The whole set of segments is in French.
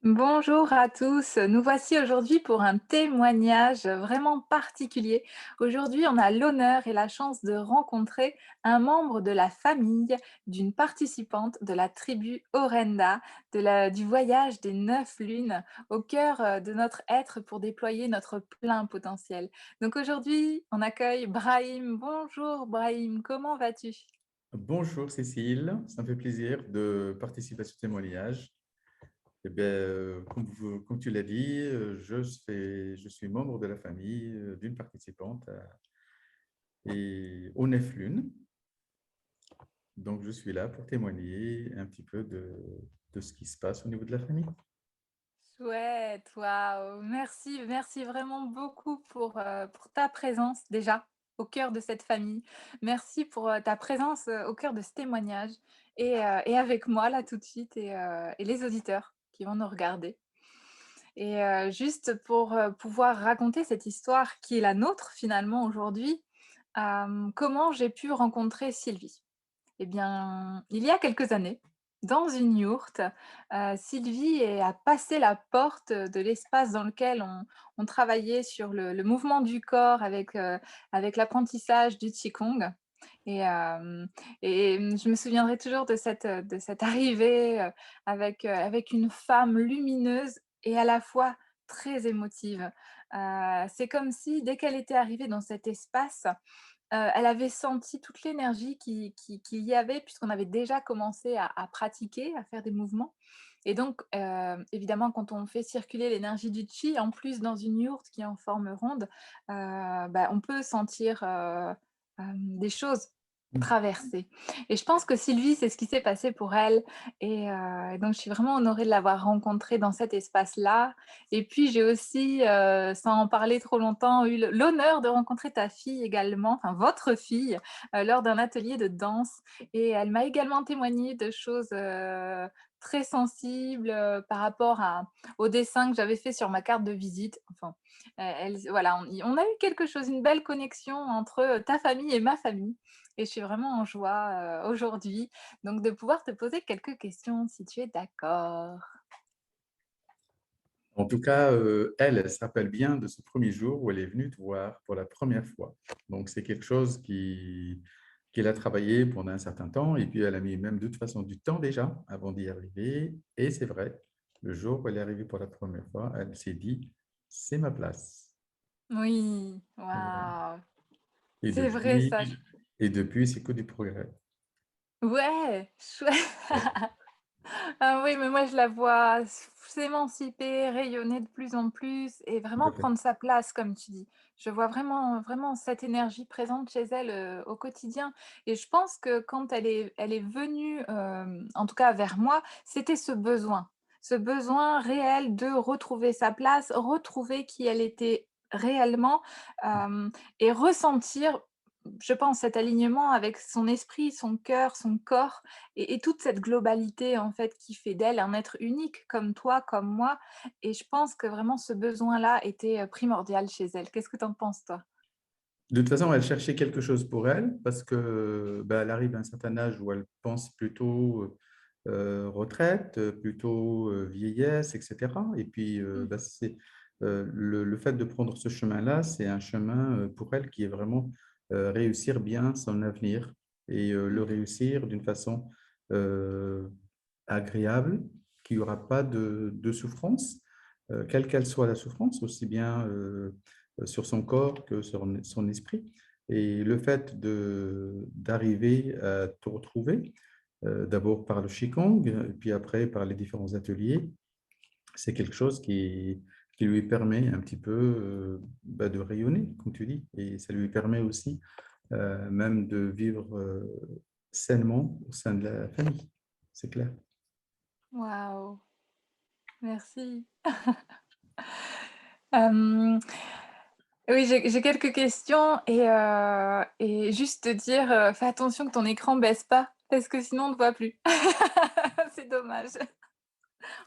Bonjour à tous, nous voici aujourd'hui pour un témoignage vraiment particulier. Aujourd'hui, on a l'honneur et la chance de rencontrer un membre de la famille d'une participante de la tribu Orenda, du voyage des 9 lunes, au cœur de notre être pour déployer notre plein potentiel. Donc aujourd'hui, on accueille Brahim. Bonjour Brahim, comment vas-tu? Bonjour Cécile, ça me fait plaisir de participer à ce témoignage. Comme tu l'as dit, je suis membre de la famille d'une participante et au Nef Lune. Donc, je suis là pour témoigner un petit peu de ce qui se passe au niveau de la famille. Chouette, waouh! Merci, merci vraiment beaucoup pour ta présence déjà au cœur de cette famille. Merci pour, ta présence, au cœur de ce témoignage et avec moi là tout de suite et les auditeurs qui vont nous regarder et juste pour, pouvoir raconter cette histoire qui est la nôtre finalement aujourd'hui, comment j'ai pu rencontrer Sylvie? Eh bien, il y a quelques années, dans une yourte, a passé la porte de l'espace dans lequel on travaillait sur le mouvement du corps avec l'apprentissage du qigong et hem je me souviendrai toujours de cette arrivée, avec une femme lumineuse et à la fois très émotive. C'est comme si dès qu'elle était arrivée dans cet espace, elle avait senti toute l'énergie qu'il y avait puisqu'on avait déjà commencé à pratiquer, à faire des mouvements et donc évidemment quand on fait circuler l'énergie du chi, en plus dans une yourte qui est en forme ronde, on peut sentir, des choses traverser et je pense que Sylvie, c'est ce qui s'est passé pour elle et donc je suis vraiment honorée de l'avoir rencontrée dans cet espace-là et puis j'ai aussi, sans en parler trop longtemps, eu l'honneur de rencontrer ta fille également, enfin votre fille, lors d'un atelier de danse et elle m'a également témoigné de choses, très sensibles, par rapport au dessin que j'avais fait sur ma carte de visite. Enfin, elle voilà, on a eu quelque chose, une belle connexion entre, ta famille et ma famille et je suis vraiment en joie, aujourd'hui, donc de pouvoir te poser quelques questions si tu es d'accord. En tout cas, elle se rappelle bien de ce premier jour où elle est venue te voir pour la première fois. Donc, c'est quelque chose qu'elle a travaillé pendant un certain temps et puis elle a mis même de toute façon du temps déjà avant d'y arriver. Et c'est vrai, le jour où elle est arrivée pour la première fois, elle s'est dit, c'est ma place. Oui, Voilà. waouh! Et C'est vrai depuis, ça. et depuis, c'est que du progrès. Ouais, chouette. Ouais, Ah oui, mais moi je la vois s'émanciper, rayonner de plus en plus et tout vraiment à fait. prendre sa place comme tu dis. Je vois vraiment vraiment cette énergie présente chez elle, au quotidien et je pense que quand elle est venue, en tout cas vers moi, c'était ce besoin réel de retrouver sa place, retrouver qui elle était réellement, hem et ressentir, je pense, cet alignement avec son esprit, son cœur, son corps et toute cette globalité, en fait, qui fait d'elle un être unique comme toi, comme moi et je pense que vraiment ce besoin-là était, primordial chez elle. Qu'est-ce que tu en penses, toi? De toute façon, elle cherchait quelque chose pour elle parce que elle arrive à un certain âge où elle pense plutôt retraite, plutôt vieillesse, etc. Et puis, Mmh. le fait de prendre ce chemin-là, c'est un chemin pour elle qui est vraiment réussir bien son avenir et le Mmh. réussir d'une façon euh, agréable, qu'il n'y aura pas de souffrance, quelle qu'elle soit la souffrance, aussi bien sur son corps que sur son esprit. Et le fait d'arriver à te retrouver, d'abord par le Qigong, puis après par les différents ateliers, c'est quelque chose qui lui permet un petit peu de rayonner, comme tu dis, et ça lui permet aussi même de vivre sainement au sein de la famille, c'est clair. Waouh! Merci. Hem, oui, j'ai quelques questions et juste te dire, fais attention que ton écran baisse pas parce que sinon on ne te voit plus. C'est dommage.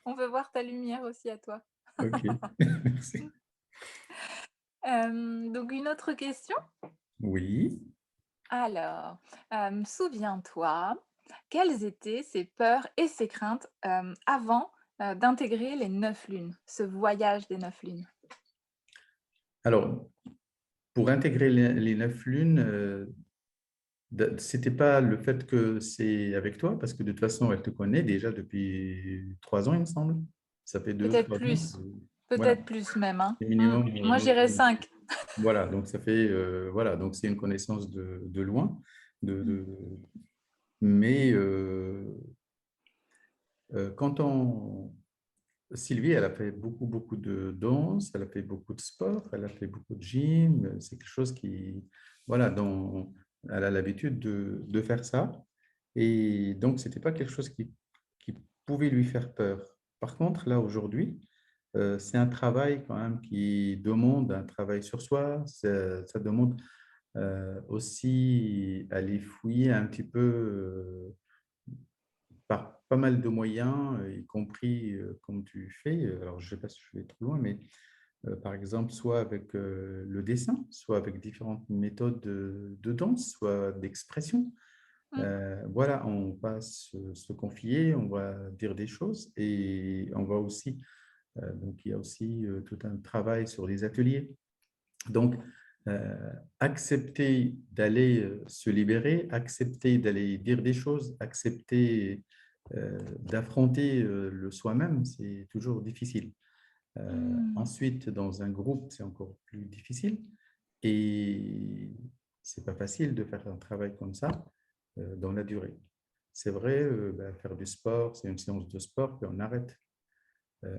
On veut voir ta lumière aussi à toi. Ok, merci. Donc une autre question? Oui. Alors, souviens-toi, quelles étaient ses peurs et ses craintes, avant, d'intégrer les 9 lunes, ce voyage des 9 lunes? Alors, pour intégrer les 9 lunes, c'était pas le fait que c'est avec toi, parce que de toute façon, elle te connaît déjà depuis 3 ans, il me semble. Ça fait deux, Peut-être trois ans. plus, Voilà, peut-être plus même, hein. c'est minimum Moi, je dirais 9 ans. 5. Voilà, donc ça fait, voilà, donc c'est une connaissance de loin. De, Mmh. de- mais quand Sylvie, elle a fait beaucoup, beaucoup de danse, elle a fait beaucoup de sport, elle a fait beaucoup de gym. C'est quelque chose qui, voilà, dont elle a l'habitude de faire ça. Et donc, ce n'était pas quelque chose qui pouvait lui faire peur. Par contre, là, aujourd'hui, c'est un travail quand même qui demande un travail sur soi. Ça demande aussi aller fouiller un petit peu par pas mal de moyens, y compris comme tu fais. Alors, je ne sais pas si je vais trop loin, mais par exemple, soit avec le dessin, soit avec différentes méthodes de danse, soit d'expression. Mmh. Voilà, on va se confier, on va dire des choses et on va aussi, donc il y a aussi tout un travail sur les ateliers. Donc, accepter d'aller se libérer, accepter d'aller dire des choses, accepter d'affronter le soi-même, c'est toujours difficile. Mmh. Ensuite, dans un groupe, c'est encore plus difficile. Et c'est pas facile de faire un travail comme ça dans la durée. C'est vrai, faire du sport, c'est une séance de sport, puis on arrête.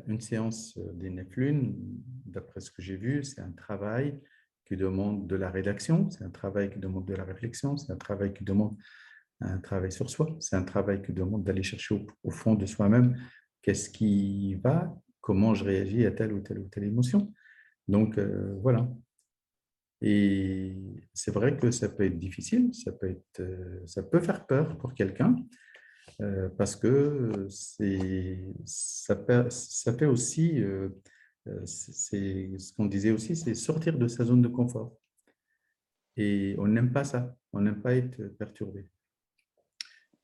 Une séance des Neflunes, d'après ce que j'ai vu, c'est un travail qui demande de la rédaction, c'est un travail qui demande de la réflexion, c'est un travail qui demande un travail sur soi, c'est un travail qui demande d'aller chercher au fond de soi-même qu'est-ce qui va, comment je réagis à telle ou telle émotion. Donc, voilà. Et c'est vrai que ça peut être difficile, ça peut faire peur pour quelqu'un, parce que ça fait aussi, c'est ce qu'on disait aussi, c'est sortir de sa zone de confort. Et on n'aime pas ça, on n'aime pas être perturbé.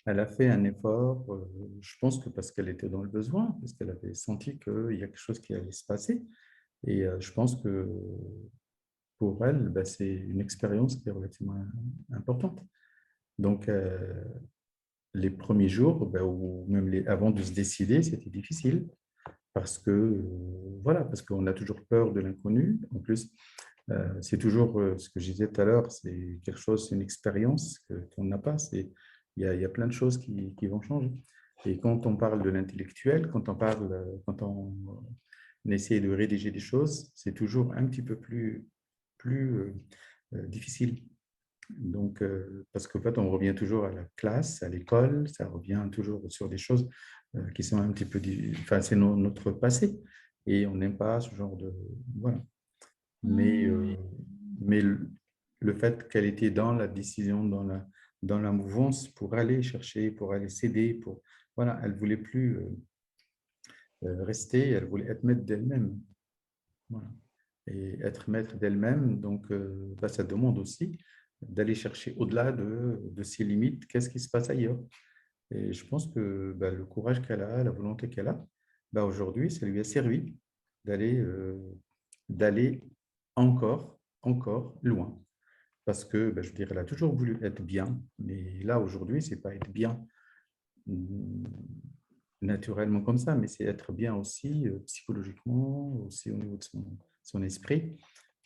Elle a fait un effort, je pense que parce qu'elle était dans le besoin, parce qu'elle avait senti qu'il y a quelque chose qui allait se passer. Et je pense que pour elle, ben, c'est une expérience qui est relativement importante. Donc, les premiers jours, ben, ou même avant de se décider, c'était difficile parce que, voilà, parce qu'on a toujours peur de l'inconnu. En plus, c'est toujours ce que je disais tout à l'heure, c'est quelque chose, c'est une expérience qu'on n'a pas. Il y a plein de choses qui vont changer. Et quand on parle de l'intellectuel, quand on essaie de rédiger des choses, c'est toujours un petit peu plus difficile. Donc, parce qu'en fait, on revient toujours à la classe, à l'école, ça revient toujours sur des choses qui sont un petit peu, enfin, c'est notre passé, et on n'aime pas ce genre de, voilà. Mais, Mmh. mais le fait qu'elle était dans la décision, dans la mouvance pour aller chercher, pour aller s'aider, voilà, elle voulait plus rester, elle voulait être maître d'elle-même. Voilà. Et être maître d'elle-même, donc ça demande aussi d'aller chercher au-delà de ses limites, qu'est-ce qui se passe ailleurs. Et je pense que le courage qu'elle a, la volonté qu'elle a, aujourd'hui, ça lui a servi d'aller d'aller encore loin. Parce que, je veux dire, elle a toujours voulu être bien, mais là, aujourd'hui, c'est pas être bien naturellement comme ça, mais c'est être bien aussi psychologiquement, aussi au niveau de son esprit,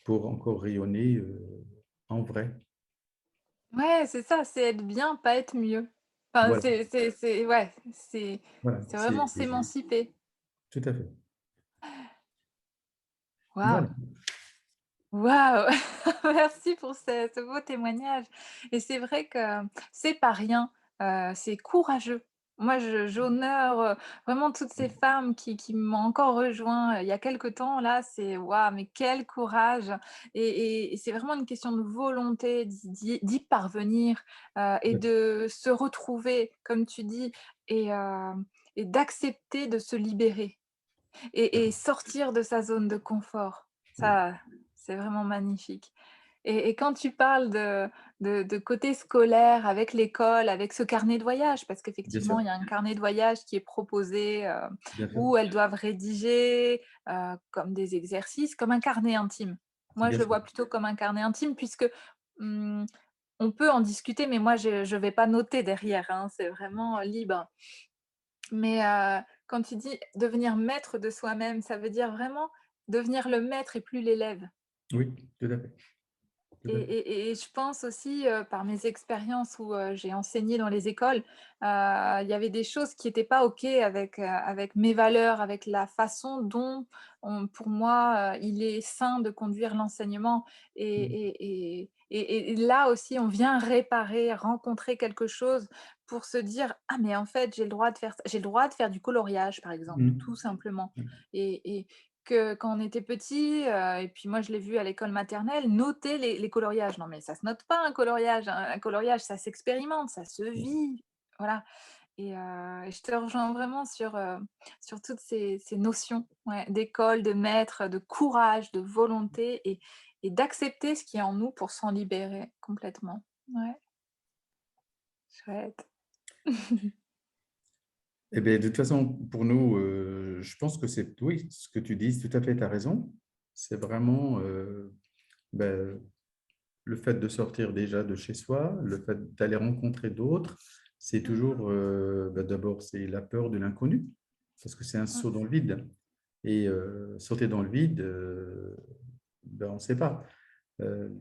pour encore rayonner en vrai. Ouais, c'est ça, c'est être bien, pas être mieux. Enfin, Voilà, ouais, voilà, c'est vraiment s'émanciper. tout à fait. Waouh! Voilà. Waouh! Merci pour ce beau témoignage et c'est vrai que c'est pas rien, c'est courageux. Moi, j'honore, vraiment toutes ces femmes qui m'ont encore rejoint, il y a quelque temps là, c'est waouh, mais quel courage et c'est vraiment une question de volonté d'y parvenir, et de se retrouver comme tu dis et d'accepter de se libérer. Et sortir de sa zone de confort. Oui. Ça, c'est vraiment magnifique et quand tu parles de côté scolaire avec l'école, avec ce carnet de voyage, parce Bien qu'effectivement, sûr, il y a un carnet de voyage qui est proposé, bien sûr, où elles doivent rédiger, comme des exercices, comme un carnet intime. Moi, bien je le sûr. vois plutôt comme un carnet intime puisque, mmh, on peut en discuter, mais moi, je vais pas noter derrière, hein, c'est vraiment libre. Mais, quand tu dis devenir maître de soi-même, ça veut dire vraiment devenir le maître et plus l'élève. Oui, tout à fait, tout Et à fait. je pense aussi, par mes expériences où, j'ai enseigné dans les écoles, il y avait des choses qui étaient pas OK avec mes valeurs, avec la façon dont on pour moi, il est sain de conduire l'enseignement et Mmh. là aussi on vient réparer, rencontrer quelque chose pour se dire: «Ah mais en fait j'ai le droit de faire ça». J'ai le droit de faire du coloriage par exemple, Mmh. tout simplement Mmh. et que quand on était petit, et puis moi je l'ai vu à l'école maternelle, noter les coloriages. Non mais ça se note pas un coloriage, un coloriage ça s'expérimente, ça se vit, voilà et je te rejoins vraiment sur toutes ces notions, ouais, d'école, de maître, de courage, de volonté et d'accepter ce qui est en nous pour s'en libérer complètement. Ouais, chouette. Eh beh, de toute façon, pour nous, je pense que c'est oui, ce que tu dis, tout à fait, tu as raison. C'est vraiment, le fait de sortir déjà de chez soi, le fait d'aller rencontrer d'autres, c'est Mmh toujours, d'abord, c'est la peur de l'inconnu, parce que c'est un mh. saut dans le vide et sauter dans le vide, on ne sait pas. Heu,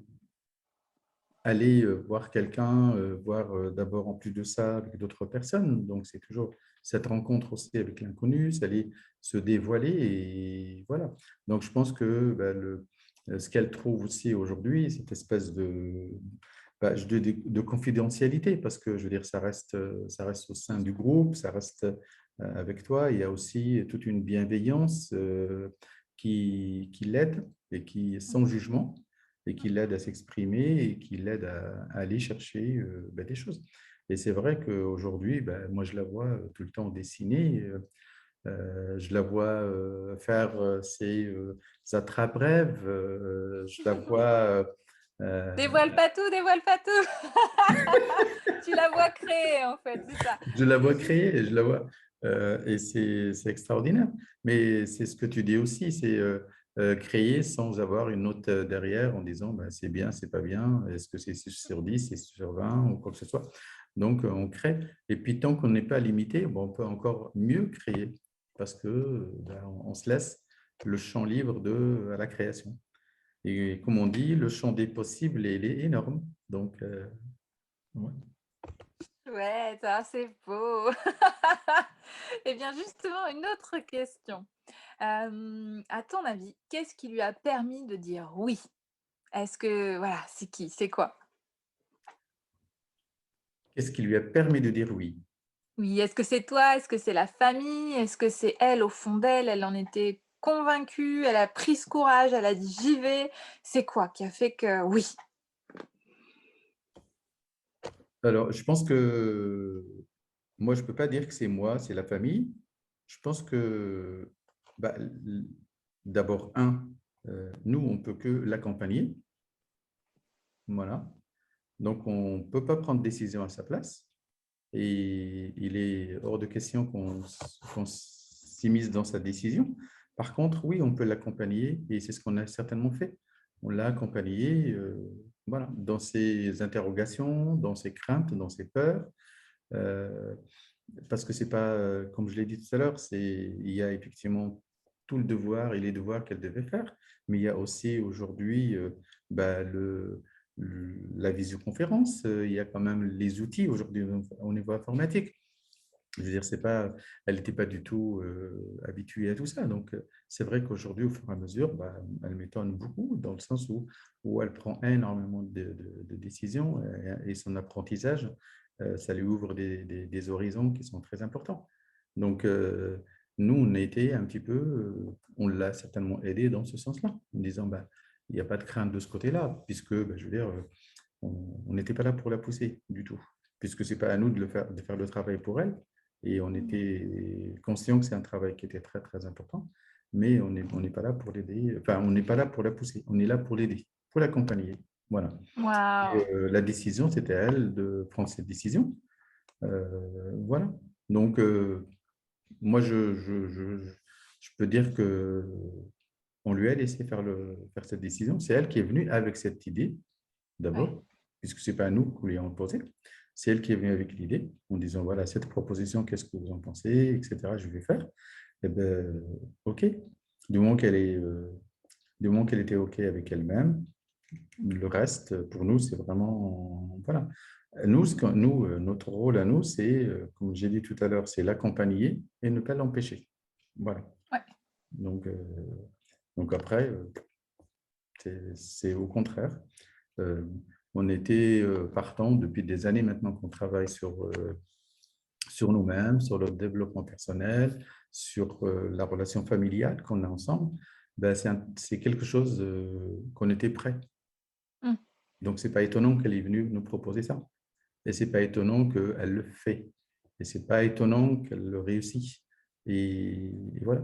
Aller, voir quelqu'un, voir, d'abord en plus de ça avec d'autres personnes, donc c'est toujours cette rencontre aussi avec l'inconnu, c'est aller se dévoiler et voilà. Donc je pense que, ce qu'elle trouve aussi aujourd'hui, cette espèce de confidentialité parce que je veux dire ça reste au sein du groupe, ça reste, avec toi. Il y a aussi toute une bienveillance, qui l'aide et qui sans jugement et qui l'aide à s'exprimer et qui l'aide à aller chercher, des choses. Et c'est vrai qu'aujourd'hui, moi, je la vois, tout le temps dessiner, je la vois, faire, ses, attrape-rêves, je la vois, Dévoile pas tout, dévoile pas tout! Tu la vois créer en fait, c'est ça. je la C'est vois juste créer et je la vois, et c'est extraordinaire. Mais c'est ce que tu dis aussi, c'est, créer sans avoir une note, derrière en disant: «C'est bien, c'est pas bien, est-ce que c'est 6 sur 10, c'est 6 sur 20 ou quoi que ce soit?» Donc, on crée et puis tant qu'on n'est pas limité, on peut encore mieux créer parce que, on se laisse le champ libre à la création et comme on dit: «Le champ des possibles, il est énorme». Donc, ouais. ouais, ça c'est beau. Et bien justement, une autre question. À ton avis, qu'est-ce qui lui a permis de dire oui? Est-ce que voilà, c'est qui? C'est quoi? Qu'est-ce qui lui a permis de dire oui? Oui, est-ce que c'est toi? Est-ce que c'est la famille? Est-ce que c'est elle au fond d'elle? Elle en était convaincue, elle a pris ce courage, elle a dit: «J'y vais». C'est quoi qui a fait que oui? Alors, je pense que moi, je ne peux pas dire que c'est moi, c'est la famille. Je pense que, bah, d'abord, nous, on ne peut que l'accompagner. Voilà. Donc, on ne peut pas prendre de décision à sa place. Et il est hors de question qu'on s'immisce dans sa décision. Par contre, oui, on peut l'accompagner et c'est ce qu'on a certainement fait. On l'a accompagné voilà, dans ses interrogations, dans ses craintes, dans ses peurs. Euh, Parce que c'est pas, comme je l'ai dit tout à l'heure, il y a effectivement tout le devoir et les devoirs qu'elle devait faire, mais il y a aussi aujourd'hui la visioconférence, il y a quand même les outils aujourd'hui au niveau informatique. Je veux dire, c'est pas, elle n'était pas du tout habituée à tout ça. Donc, c'est vrai qu'aujourd'hui, au fur et à mesure, elle m'étonne beaucoup dans le sens où elle prend énormément de décisions et son apprentissage, ça lui ouvre des horizons qui sont très importants. Donc, nous, on a été un petit peu, on l'a certainement aidé dans ce sens-là, en disant, il n'y a pas de crainte de ce côté-là, puisque, je veux dire, on n'était pas là pour la pousser du tout, puisque ce n'est pas à nous de faire le travail pour elle. Et on Mmh. était conscient que c'est un travail qui était très, très important, mais on n'est pas là pour l'aider, enfin, on n'est pas là pour la pousser, on est là pour l'aider, pour l'accompagner. Voilà. Et Waouh! la décision, c'était à elle de prendre cette décision. Voilà. Donc, moi, je peux dire que on lui a laissé faire cette décision. C'est elle qui est venue avec cette idée, Ouais, d'abord, puisque ce n'est pas nous qui lui avons posé. C'est elle qui est venue avec l'idée, en disant, voilà, cette proposition, qu'est-ce que vous en pensez, etc. Je vais faire. Eh bien, OK. Du moment qu'elle est, du moment qu'elle était OK avec elle-même, le reste, pour nous, c'est vraiment, voilà. Nous, notre rôle à nous, c'est, comme j'ai dit tout à l'heure, c'est l'accompagner et ne pas l'empêcher. Voilà. ouais. Donc, après, c'est au contraire. Euh, on était partant depuis des années maintenant qu'on travaille sur nous-mêmes, sur le développement personnel, sur la relation familiale qu'on a ensemble. Ben, c'est quelque chose qu'on était prêt. Mmh. Donc, ce n'est pas étonnant qu'elle est venue nous proposer ça. Et ce n'est pas étonnant qu'elle le fait. Et ce n'est pas étonnant qu'elle le réussit. Et voilà.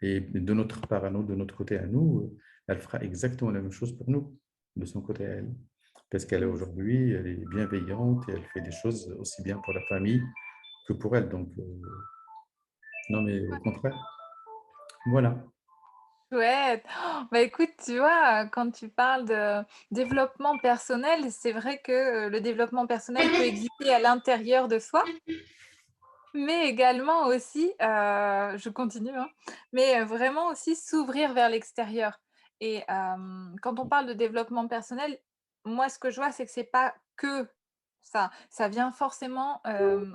Et de notre part à nous, de notre côté à nous, elle fera exactement la même chose pour nous, de son côté à elle. Parce qu'elle est Mmh. aujourd'hui, elle est bienveillante et elle fait des choses aussi bien pour la famille que pour elle. Donc, non, mais au contraire. Voilà. Chouette! Oh, bah, écoute, tu vois, quand tu parles de développement personnel, c'est vrai que, le développement personnel peut exister à l'intérieur de soi, mais également aussi, je continue, hein, mais vraiment aussi s'ouvrir vers l'extérieur et quand on parle de développement personnel, moi, ce que je vois, c'est que c'est pas que ça. Ça vient forcément,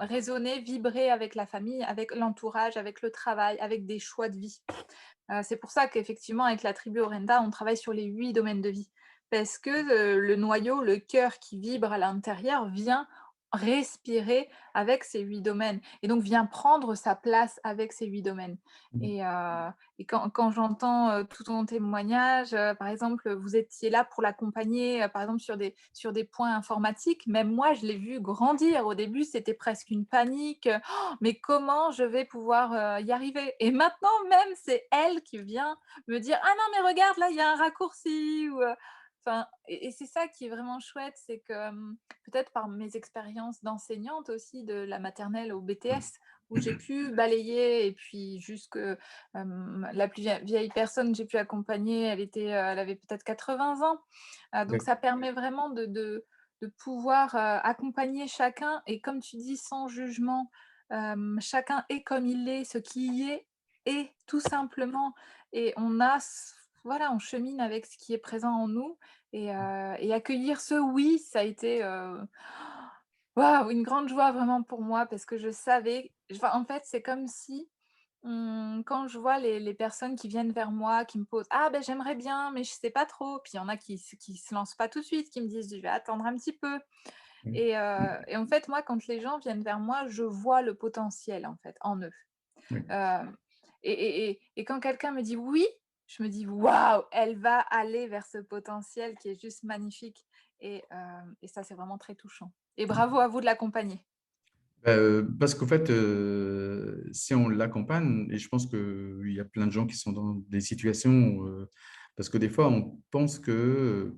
résonner, vibrer avec la famille, avec l'entourage, avec le travail, avec des choix de vie. C'est pour ça qu'effectivement avec la tribu Orenda, on travaille sur les 8 domaines de vie. Parce que, le noyau, le cœur qui vibre à l'intérieur vient respirer avec ces 8 domaines et donc vient prendre sa place avec ces 8 domaines et quand j'entends, tout ton témoignage, par exemple, vous étiez là pour l'accompagner, par exemple sur des points informatiques. Même moi, je l'ai vu grandir. Au début, c'était presque une panique, mais comment je vais pouvoir, y arriver? Et maintenant même, c'est elle qui vient me dire: «Ah non, mais regarde, là, il y a un raccourci» ou, enfin et c'est ça qui est vraiment chouette, c'est que, peut-être par mes expériences d'enseignante aussi, de la maternelle au BTS, où j'ai pu balayer et puis jusque, la plus vieille personne que j'ai pu accompagner, elle avait peut-être 80 ans. Donc ça permet vraiment de pouvoir, accompagner chacun et comme tu dis, sans jugement. Chacun est comme il est, ce qui y est tout simplement et on a ce voilà, on chemine avec ce qui est présent en nous et accueillir ce «oui», ça a été, waouh, une grande joie vraiment pour moi parce que je savais enfin, en fait, c'est comme si, quand je vois les personnes qui viennent vers moi, qui me posent: «Ah ben j'aimerais bien, mais je sais pas trop». Puis il y en a qui se lancent pas tout de suite, qui me disent: «Je vais attendre un petit peu». Et en fait, moi, quand les gens viennent vers moi, je vois le potentiel, en fait, en eux. Oui. Hem et quand quelqu'un me dit: «Oui», je me dis: «Waouh, elle va aller vers ce potentiel qui est juste magnifique» et ça, c'est vraiment très touchant et bravo à vous de l'accompagner. Parce qu'en fait, si on l'accompagne, et je pense qu'il y a plein de gens qui sont dans des situations, parce que des fois, on pense que,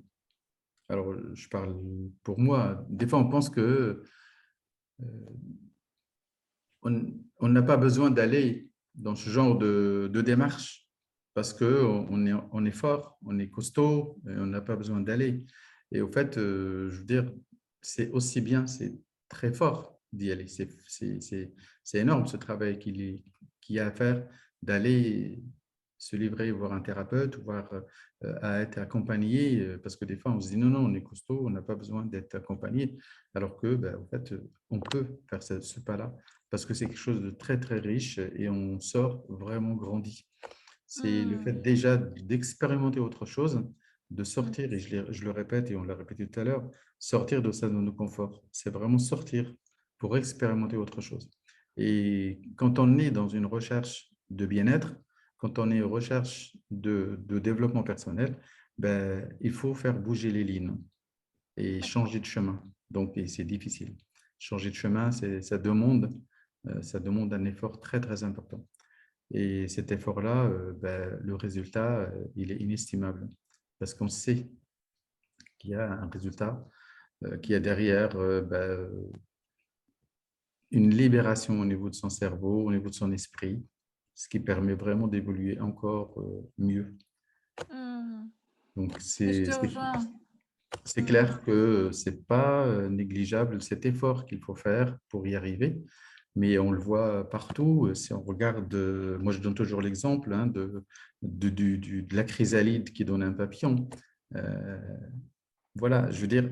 alors je parle pour moi, des fois, on pense que on n'a pas besoin d'aller dans ce genre de démarche parce on est fort, on est costaud, et on n'a pas besoin d'aller. Et au fait, je veux dire, c'est aussi bien, c'est très fort d'y aller. C'est énorme ce travail qu'il y a à faire, d'aller se livrer, voir un thérapeute, voir à être accompagné, parce que des fois, on se dit non, non, on est costaud, on n'a pas besoin d'être accompagné, alors que, ben, en fait, on peut faire ce pas-là parce que c'est quelque chose de très, très riche et on sort vraiment grandi. C'est le fait Mmh. déjà d'expérimenter autre chose, de Mmh. sortir, et je le répète et on l'a répété tout à l'heure, sortir de sa zone de confort. C'est vraiment sortir pour expérimenter autre chose. Et quand on est dans une recherche de bien-être, quand on est en recherche de développement personnel, ben, il faut faire bouger les lignes et Ouais. changer de chemin. Donc, et c'est difficile. Changer de chemin, ça demande un effort très, très important. Et cet effort-là, ben, le résultat, il est inestimable parce qu'on sait qu'il y a un résultat, qu'il y a derrière une libération au niveau de son cerveau, au niveau de son esprit, ce qui permet vraiment d'évoluer encore mieux. Mmh. Donc, Mais je te rejoins. c'est Mmh. clair que ce n'est pas négligeable cet effort qu'il faut faire pour y arriver, mais on le voit partout. Si on regarde, moi je donne toujours l'exemple hein, de la chrysalide qui donne un papillon. Euh, voilà, je veux dire,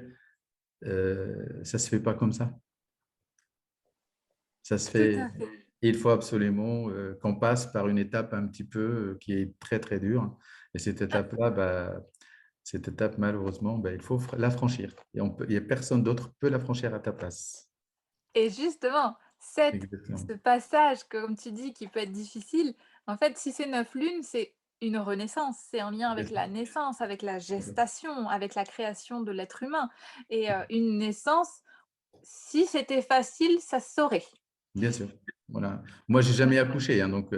ça ne se fait pas comme ça. Ça se Tout fait, à fait. il faut absolument qu'on passe par une étape un petit peu qui est très très dure. Et cette étape-là, cette étape, malheureusement, il faut la franchir. Et il y a personne d'autre peut la franchir à ta place. Et justement, cette Exactement. ce passage, comme tu dis, qui peut être difficile, en fait, si c'est 9 lunes, c'est une renaissance. C'est en lien Bien avec sûr. la naissance, avec la gestation, avec la création de l'être humain et une naissance, si c'était facile, ça se saurait. Bien sûr. Voilà. Moi, j'ai jamais accouché, hein, donc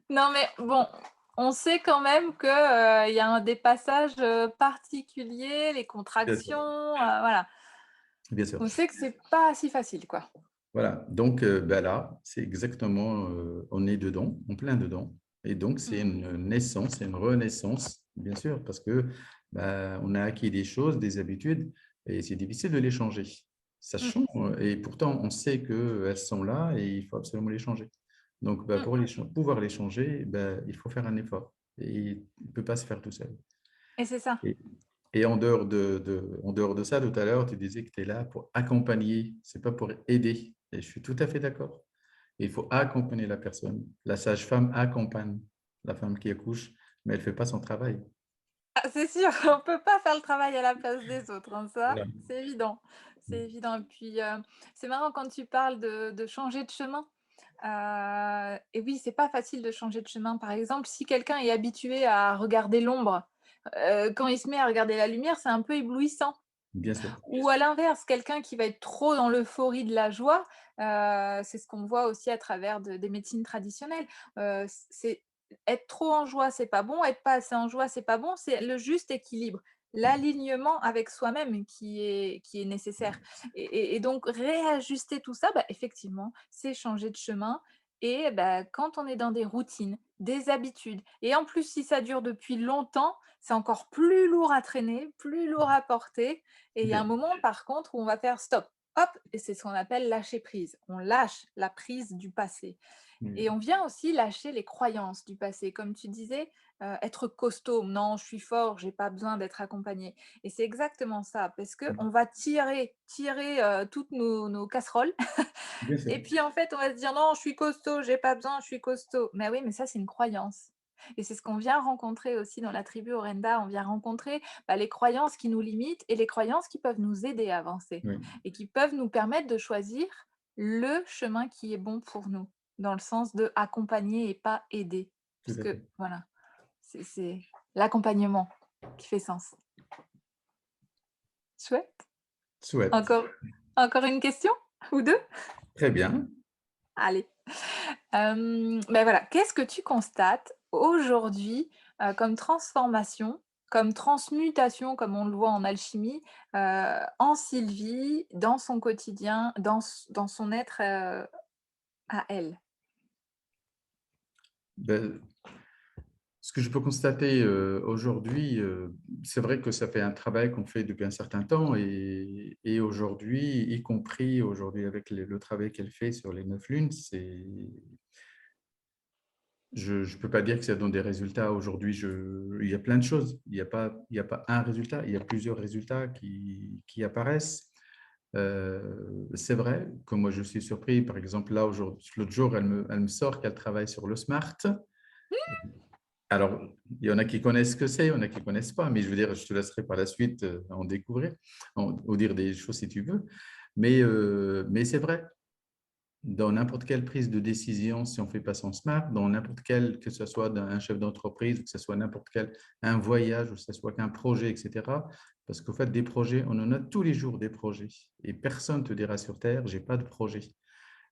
Non, mais bon, on sait quand même que, il y a des passages, particuliers, les bien sûr. contractions, voilà. Bien sûr. On sait que c'est pas si facile, quoi. Voilà. Donc là, c'est exactement, on est dedans, en plein dedans. Et donc, c'est Mmh. une naissance, c'est une renaissance, bien sûr, parce que on a acquis des choses, des habitudes, et c'est difficile de les changer. Ça Mmh. change, et pourtant, on sait qu'elles sont là et il faut absolument les changer. Donc, Mmh. pour pouvoir les changer, il faut faire un effort. Et il ne peut pas se faire tout seul. Et c'est ça. Et, et en dehors de ça, tout à l'heure, tu disais que tu es là pour accompagner, ce n'est pas pour aider. Et je suis tout à fait d'accord. Il faut accompagner la personne. La sage-femme accompagne la femme qui accouche, mais elle ne fait pas son travail. Ah, c'est sûr, on peut pas faire le travail à la place des autres, hein, ça, Voilà. c'est évident. C'est évident et puis, c'est marrant quand tu parles de changer de chemin, et oui, c'est pas facile de changer de chemin. Par exemple, si quelqu'un est habitué à regarder l'ombre, quand il se met à regarder la lumière, c'est un peu éblouissant. Bien sûr. Ou à l'inverse, quelqu'un qui va être trop dans l'euphorie de la joie, c'est ce qu'on voit aussi à travers des médecines traditionnelles. C'est être trop en joie, c'est pas bon, être pas assez en joie, c'est pas bon, c'est le juste équilibre, l'alignement avec soi-même qui est nécessaire. Et donc réajuster tout ça, effectivement, c'est changer de chemin et quand on est dans des routines, des habitudes et en plus si ça dure depuis longtemps, c'est encore plus lourd à traîner, plus lourd à porter et il y a un Bien. moment, par contre, où on va faire stop, hop, et c'est ce qu'on appelle lâcher prise. On lâche la prise du passé. Et on vient aussi lâcher les croyances du passé. Comme tu disais, être costaud, non, je suis fort, j'ai pas besoin d'être accompagné. Et c'est exactement ça, parce qu'on va tirer toutes nos casseroles. Bien sûr. Et puis en fait, on va se dire non, je suis costaud, j'ai pas besoin, je suis costaud. Mais oui, mais ça, c'est une croyance. Et c'est ce qu'on vient rencontrer aussi dans la tribu Orenda. On vient rencontrer les croyances qui nous limitent et les croyances qui peuvent nous aider à avancer Oui, et qui peuvent nous permettre de choisir le chemin qui est bon pour nous, dans le sens de accompagner et pas aider. tout Parce à fait. que voilà, c'est l'accompagnement qui fait sens. Chouette. Souhaite. Encore, encore une question ou deux? Très bien. Allez. Voilà, qu'est-ce que tu constates aujourd'hui, comme transformation, comme transmutation, comme on le voit en alchimie, en Sylvie, dans son quotidien, dans son être, à elle? Ben, ce que je peux constater aujourd'hui, c'est vrai que ça fait un travail qu'on fait depuis un certain temps et aujourd'hui, y compris aujourd'hui avec le travail qu'elle fait sur les 9 lunes, je ne peux pas dire que ça donne des résultats aujourd'hui. Il y a plein de choses. Il y a pas un résultat, il y a plusieurs résultats qui apparaissent. C'est vrai que moi, je suis surpris. Par exemple, là, l'autre jour, elle me sort qu'elle travaille sur le SMART. Alors, il y en a qui connaissent ce que c'est, il y en a qui ne connaissent pas, mais je veux dire, je te laisserai par la suite en découvrir, ou dire des choses si tu veux. Mais c'est vrai, dans n'importe quelle prise de décision, si on fait pas son SMART, dans n'importe quel, que ce soit un chef d'entreprise, que ce soit n'importe quel, un voyage, ou que ce soit qu'un projet, etc. Parce qu'au fait, des projets, on en a tous les jours des projets. Et personne ne te dira sur Terre, j'ai pas de projet.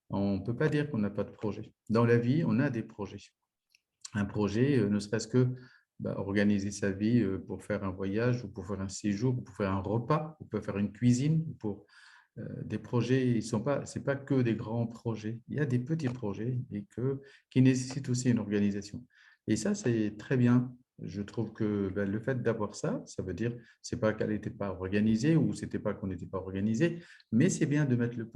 On ne peut pas dire qu'on n'a pas de projet. Dans la vie, on a des projets. Un projet, ne serait-ce que bah, organiser sa vie pour faire un voyage ou pour faire un séjour, ou pour faire un repas, ou pour faire une cuisine, ou pour des projets. Ils sont pas, c'est pas que des grands projets. Il y a des petits projets qui nécessitent aussi une organisation. Et ça, c'est très bien. Je trouve que ben, le fait d'avoir ça, ça veut dire, c'est pas qu'elle n'était pas organisée ou c'était pas qu'on n'était pas organisé, mais c'est bien de mettre le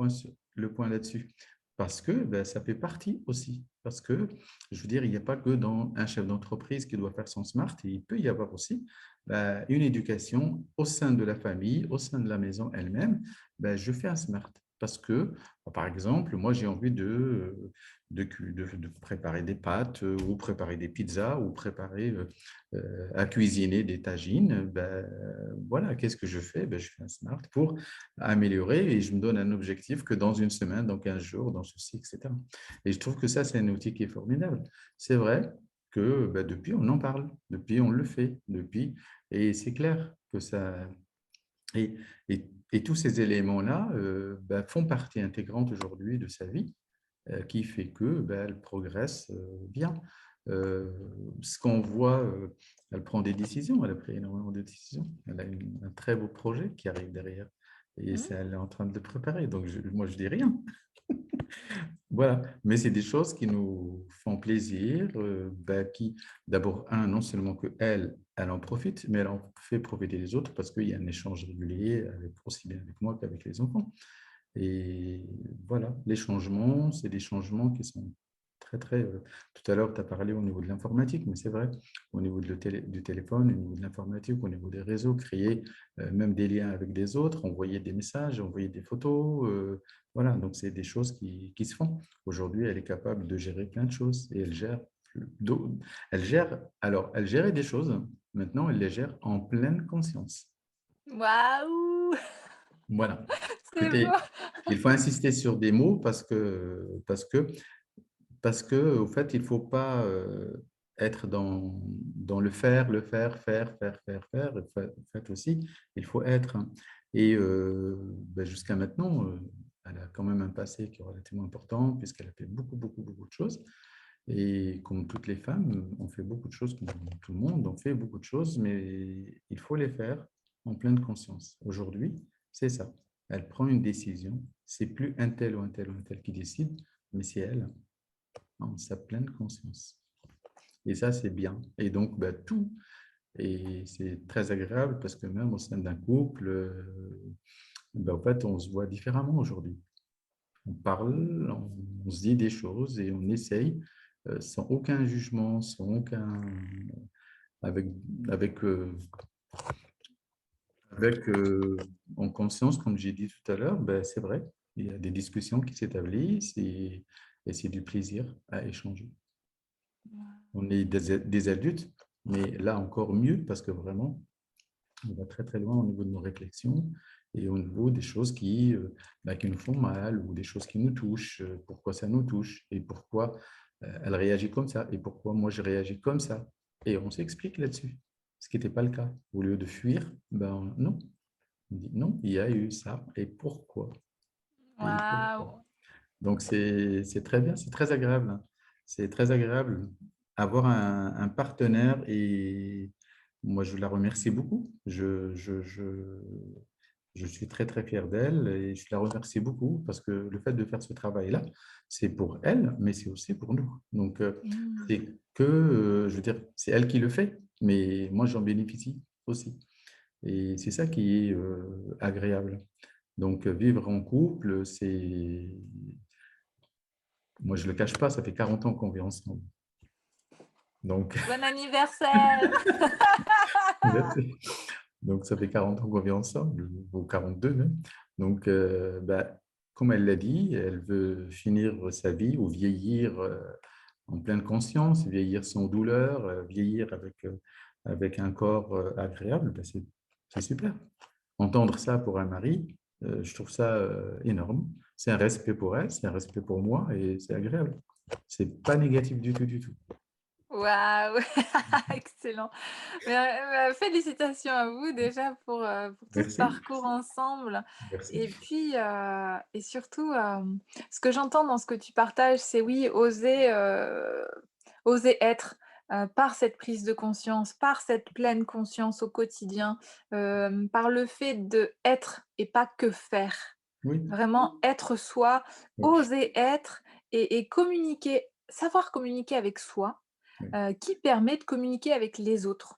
point là-dessus. Parce que ben, ça fait partie aussi. Parce que, je veux dire, il n'y a pas que dans un chef d'entreprise qui doit faire son smart, il peut y avoir aussi ben, une éducation au sein de la famille, au sein de la maison elle-même. Ben, je fais un smart. Parce que, par exemple, moi, j'ai envie de préparer des pâtes ou préparer des pizzas ou préparer à cuisiner des tagines. Ben, voilà, qu'est-ce que je fais? Ben, je fais un smart pour améliorer et je me donne un objectif que dans une semaine, dans 15 jours, dans ceci, etc. Et je trouve que ça, c'est un outil qui est formidable. C'est vrai que ben, depuis, on en parle, depuis, on le fait, depuis, et c'est clair que ça. Et, et tous ces éléments-là ben, font partie intégrante aujourd'hui de sa vie, qui fait que ben, elle progresse bien. Euh, Ce qu'on voit, elle prend des décisions, elle a pris énormément de décisions. Elle a un très beau projet qui arrive derrière. Et Mmh. elle est en train de le préparer. Donc, moi, je dis rien. Voilà, mais c'est des choses qui nous font plaisir, ben, qui, d'abord, non seulement que elle en profite, mais elle en fait profiter les autres parce qu'il y a un échange régulier, aussi bien avec moi qu'avec les enfants. Et voilà, les changements, c'est des changements qui sont très, très... tout à l'heure, tu as parlé au niveau de l'informatique, mais c'est vrai, au niveau du téléphone, au niveau de l'informatique, au niveau des réseaux, créer même des liens avec des autres, envoyer des messages, envoyer des photos. Voilà, donc c'est des choses qui se font. Aujourd'hui, elle est capable de gérer plein de choses et elle gérait des choses, maintenant, elle les gère en pleine conscience. Waouh! Voilà. C'est Écoutez, beau. il faut insister sur des mots parce que, au fait, il ne faut pas être dans faire. En fait aussi, il faut être. Et ben, jusqu'à maintenant, elle a quand même un passé qui est relativement important puisqu'elle a fait beaucoup, beaucoup, beaucoup de choses. Et comme toutes les femmes, on fait beaucoup de choses, comme tout le monde, on fait beaucoup de choses, mais il faut les faire en pleine conscience. Aujourd'hui, c'est ça. Elle prend une décision. C'est plus un tel ou un tel ou un tel qui décide, mais c'est elle en sa pleine conscience. Et ça, c'est bien. Et donc, ben, tout, et c'est très agréable parce que même au sein d'un couple, ben, en fait, on se voit différemment aujourd'hui. On parle, on se dit des choses et on essaye sans aucun jugement, sans aucun, avec, avec, en conscience, comme j'ai dit tout à l'heure, ben, c'est vrai, il y a des discussions qui s'établissent et c'est du plaisir à échanger. On est des adultes, mais là encore mieux parce que vraiment, on va très très loin au niveau de nos réflexions et au niveau des choses qui nous font mal ou des choses qui nous touchent, pourquoi ça nous touche et pourquoi elle réagit comme ça et pourquoi moi je réagis comme ça. Et on s'explique là-dessus, ce qui n'était pas le cas. Au lieu de fuir, ben non, on dit non, il y a eu ça et pourquoi. Et pourquoi. Waouh! Donc c'est très bien, c'est très agréable, hein. C'est très agréable avoir un partenaire et moi je la remercie beaucoup. Je suis très très fier d'elle et je la remercie beaucoup parce que le fait de faire ce travail-là, c'est pour elle, mais c'est aussi pour nous. Donc Mmh. c'est que, je veux dire, c'est elle qui le fait, mais moi j'en bénéficie aussi. Et c'est ça qui est agréable. Donc vivre en couple, moi, je ne le cache pas, ça fait 40 ans qu'on vit ensemble. Donc, Bon anniversaire! merci. Donc, ça fait 40 ans qu'on vit ensemble, ou 42 même. Donc, bah, comme elle l'a dit, elle veut finir sa vie ou vieillir en pleine conscience, vieillir sans douleur, vieillir avec un corps agréable. Bah, c'est super. Entendre ça pour un mari, je trouve ça énorme. C'est un respect pour elle, c'est un respect pour moi et c'est agréable. C'est pas négatif du tout, du tout. Waouh! Excellent. Félicitations à vous déjà pour tout ce Merci. parcours ensemble Merci. et puis, et surtout, ce que j'entends dans ce que tu partages, c'est oui, oser être. par cette prise de conscience, par cette pleine conscience au quotidien, par le fait d'être et pas que faire. Oui, Vraiment être soi, oui, oser être et communiquer, savoir communiquer avec soi, oui. qui permet de communiquer avec les autres.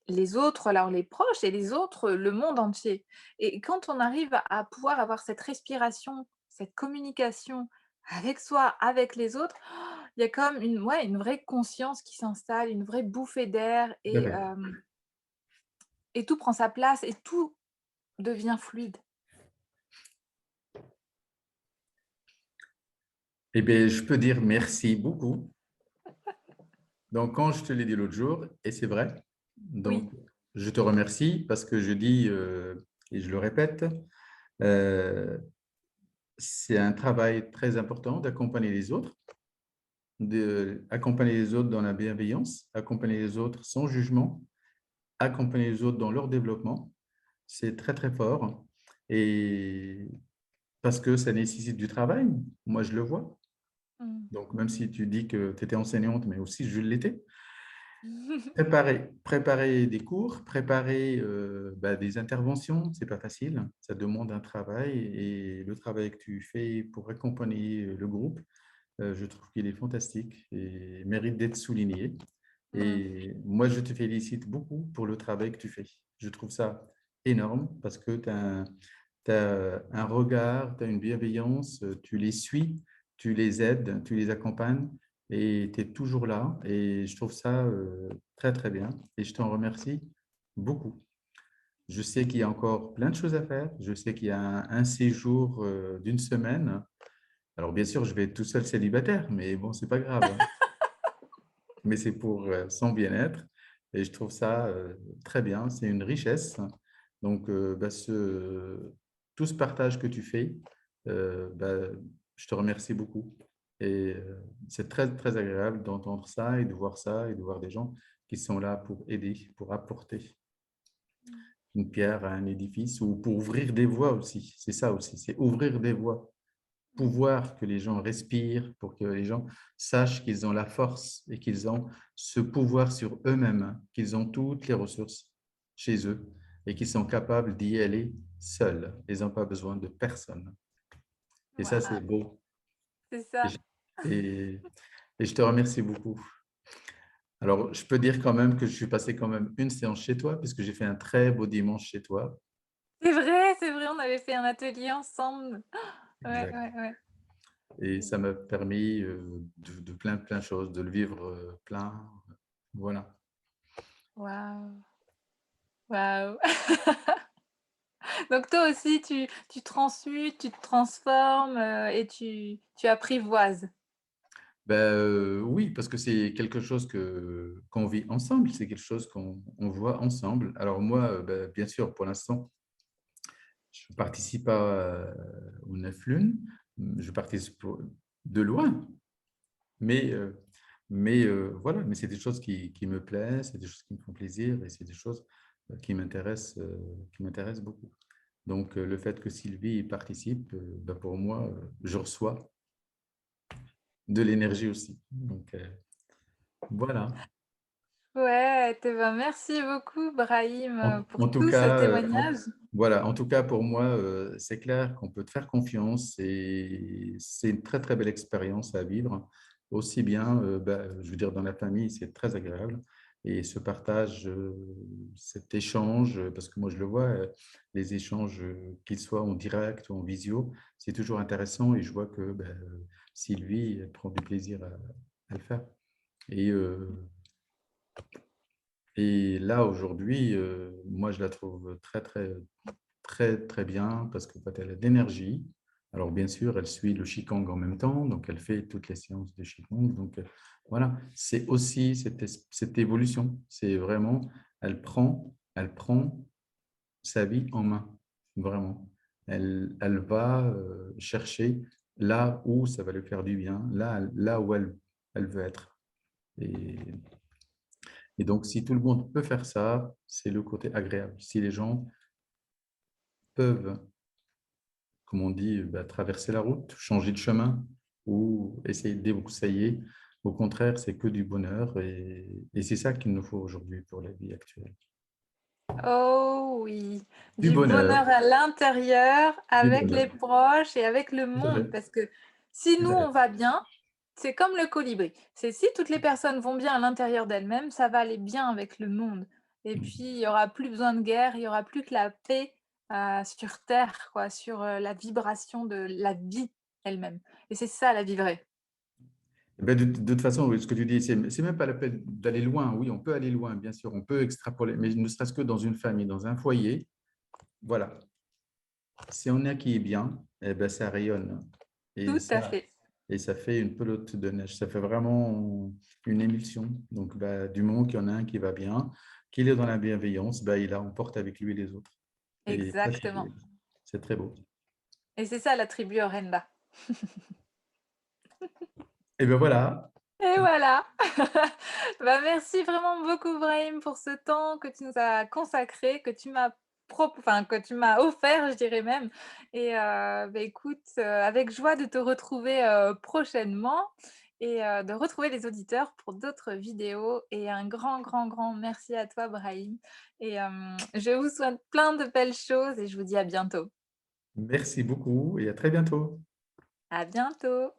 Les autres, alors les proches et les autres, le monde entier. Et quand on arrive à pouvoir avoir cette respiration, cette communication avec soi, avec les autres, il y a comme une ouais, une vraie conscience qui s'installe, une vraie bouffée d'air Tout à fait. et tout prend sa place et tout devient fluide. Eh bien, je peux dire merci beaucoup. Donc, quand je te l'ai dit l'autre jour, et c'est vrai, Oui. donc je te remercie parce que je dis, et je le répète, euh, c'est un travail très important d'accompagner les autres, d'accompagner les autres dans la bienveillance, accompagner les autres sans jugement, accompagner les autres dans leur développement. C'est très, très fort. Et parce que ça nécessite du travail, moi je le vois. Mmh. Donc, même si tu dis que tu étais enseignante, mais aussi je l'étais, préparer des cours, préparer des interventions, c'est pas facile. Ça demande un travail et le travail que tu fais pour accompagner le groupe, je trouve qu'il est fantastique et mérite d'être souligné. Mmh. Et moi, je te félicite beaucoup pour le travail que tu fais. Je trouve ça énorme parce que tu as un regard, tu as une bienveillance, tu les suis, tu les aides, tu les accompagnes et tu es toujours là. Et je trouve ça très, très bien. Et je t'en remercie beaucoup. Je sais qu'il y a encore plein de choses à faire. Je sais qu'il y a un séjour d'une semaine. Alors, bien sûr, je vais être tout seul célibataire, mais bon, c'est pas grave, hein. Mais c'est pour son bien-être. Et je trouve ça très bien. C'est une richesse. Donc, tout ce partage que tu fais, euh, bah, je te remercie beaucoup. Et c'est très, très agréable d'entendre ça et de voir des gens qui sont là pour aider, pour apporter une pierre à un édifice ou pour ouvrir des voies aussi. C'est ça aussi, c'est ouvrir des voies, Mmh. pouvoir que les gens respirent, pour que les gens sachent qu'ils ont la force et qu'ils ont ce pouvoir sur eux-mêmes, qu'ils ont toutes les ressources chez eux et qu'ils sont capables d'y aller seuls. Ils n'ont pas besoin de personne. Et ça, c'est Waouh, beau. c'est Et ça. je, et- et je te remercie beaucoup. Alors, je peux dire quand même que je suis passé quand même une séance chez toi, puisque j'ai fait un très beau dimanche chez toi. C'est vrai, on avait fait un atelier ensemble. Ouais, Exact. ouais, ouais. Et ça m'a permis de plein, plein de choses, de le vivre plein. Voilà. Waouh, waouh. Donc toi aussi, tu transmutes, tu te transformes, et tu apprivoises. Ben, oui, parce que c'est quelque chose qu'on vit ensemble, c'est quelque chose on voit ensemble. Alors moi, bien sûr, pour l'instant, je participe pas au Neuf Lunes, je participe de loin, mais, voilà, mais c'est des choses qui me plaisent, c'est des choses qui me font plaisir et c'est des choses qui m'intéressent beaucoup. Donc, le fait que Sylvie y participe, pour moi, je reçois de l'énergie aussi. Donc, voilà. Ouais, et ben, merci beaucoup Brahim, pour En tout tout ce cas, témoignage. voilà, en tout cas, pour moi, c'est clair qu'on peut te faire confiance et c'est une très, très belle expérience à vivre. Aussi bien, je veux dire, dans la famille, c'est très agréable. Et ce partage, cet échange, parce que moi, je le vois, les échanges, qu'ils soient en direct ou en visio, c'est toujours intéressant et je vois que Sylvie elle prend du plaisir à le faire. Et, et là, aujourd'hui, moi, je la trouve très, très, très, très bien parce que quand elle a de l'énergie, alors bien sûr, elle suit le Qigong en même temps, donc elle fait toutes les séances de Qigong. Donc voilà, c'est aussi cette évolution. C'est vraiment, elle prend sa vie en main, vraiment. Elle va chercher là où ça va lui faire du bien, là où elle veut être. Et et donc, si tout le monde peut faire ça, c'est le côté agréable. Si les gens peuvent, comme on dit, traverser la route, changer de chemin ou essayer de débroussailler, Au contraire, c'est que du bonheur et c'est ça qu'il nous faut aujourd'hui pour la vie actuelle. Oh oui, Du du bonheur, bonheur à l'intérieur, du avec les bonheur. proches et avec le Tout à monde. fait, Parce que si tout nous, à fait. on va bien, c'est comme le colibri. C'est si toutes les personnes vont bien à l'intérieur d'elles-mêmes, ça va aller bien avec le monde. Et puis, il y aura plus besoin de guerre, il y aura plus que la paix, sur terre, quoi, sur, la vibration de la vie elle-même. Et c'est ça la vie vraie. Eh ben, de toute façon, oui, ce que tu dis, c'est même pas la peine d'aller loin. Oui, on peut aller loin, bien sûr, on peut extrapoler, mais ne serait-ce que dans une famille, dans un foyer, voilà. Si on a qui est bien, eh ben, ça rayonne. Et Tout à ça, fait. et ça fait une pelote de neige. Ça fait vraiment une émulsion. Donc, bah, du moment qu'il y en a un qui va bien, qu'il est dans la bienveillance, bah, il emporte avec lui les autres. Et ça, Exactement. c'est très beau. Et c'est ça la tribu Orenda. Et ben voilà. Et voilà. Bah, merci vraiment beaucoup Brahim pour ce temps que tu nous as consacré, que tu m'as enfin que tu m'as offert, je dirais même. Et bah, écoute, avec joie de te retrouver, prochainement et de retrouver les auditeurs pour d'autres vidéos et un grand, grand, grand merci à toi Brahim et je vous souhaite plein de belles choses et je vous dis à bientôt. Merci beaucoup et à très bientôt. À bientôt.